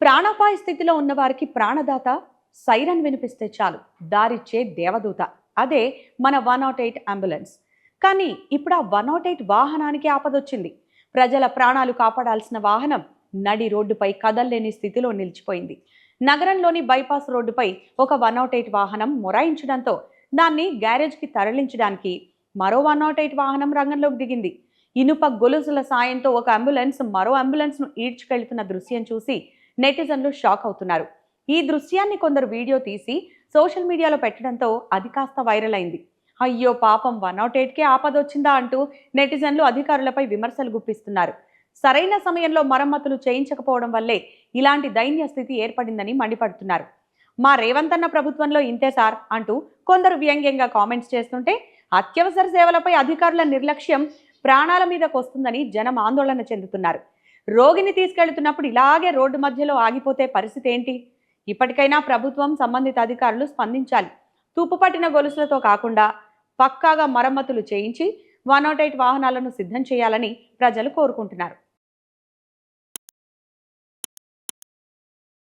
ప్రాణాపాయ స్థితిలో ఉన్న వారికి ప్రాణదాత సైరన్ వినిపిస్తే చాలు దారిచ్చే దేవదూత. అదే మన 108 అంబులెన్స్. కానీ ఇప్పుడు ఆ 108 వాహనానికి ఆపదొచ్చింది. ప్రజల ప్రాణాలు కాపాడాల్సిన వాహనం నడి రోడ్డుపై కదల్లేని స్థితిలో నిలిచిపోయింది. నగరంలోని బైపాస్ రోడ్డుపై ఒక 108 వాహనం మొరాయించడంతో దాన్ని గ్యారేజ్కి తరలించడానికి మరో 108 వాహనం రంగంలోకి దిగింది. ఇనుప గొలుసుల సాయంతో ఒక అంబులెన్స్ మరో అంబులెన్స్ను ఈడ్చుకెళ్తున్న దృశ్యం చూసి నెటిజన్లు షాక్ అవుతున్నారు. ఈ దృశ్యాన్ని కొందరు వీడియో తీసి సోషల్ మీడియాలో పెట్టడంతో అది కాస్త వైరల్ అయింది. అయ్యో పాపం 108కే ఆపదొచ్చిందా అంటూ నెటిజన్లు అధికారులపై విమర్శలు గుప్పిస్తున్నారు. సరైన సమయంలో మరమ్మతులు చేయించకపోవడం వల్లే ఇలాంటి దైన్య స్థితి ఏర్పడిందని మండిపడుతున్నారు. మా రేవంత్ అన్న ప్రభుత్వంలో ఇంతే సార్ అంటూ కొందరు వ్యంగ్యంగా కామెంట్స్ చేస్తుంటే, అత్యవసర సేవలపై అధికారుల నిర్లక్ష్యం ప్రాణాల మీదకొస్తుందని జనం ఆందోళన చెందుతున్నారు. రోగిని తీసుకెళ్తున్నప్పుడు ఇలాగే రోడ్డు మధ్యలో ఆగిపోతే పరిస్థితి ఏంటి? ఇప్పటికైనా ప్రభుత్వం సంబంధిత అధికారులు స్పందించాలి. తుప్పుపట్టిన గొలుసులతో కాకుండా పక్కాగా మరమ్మతులు చేయించి 108 వాహనాలను సిద్ధం చేయాలని ప్రజలు కోరుకుంటున్నారు.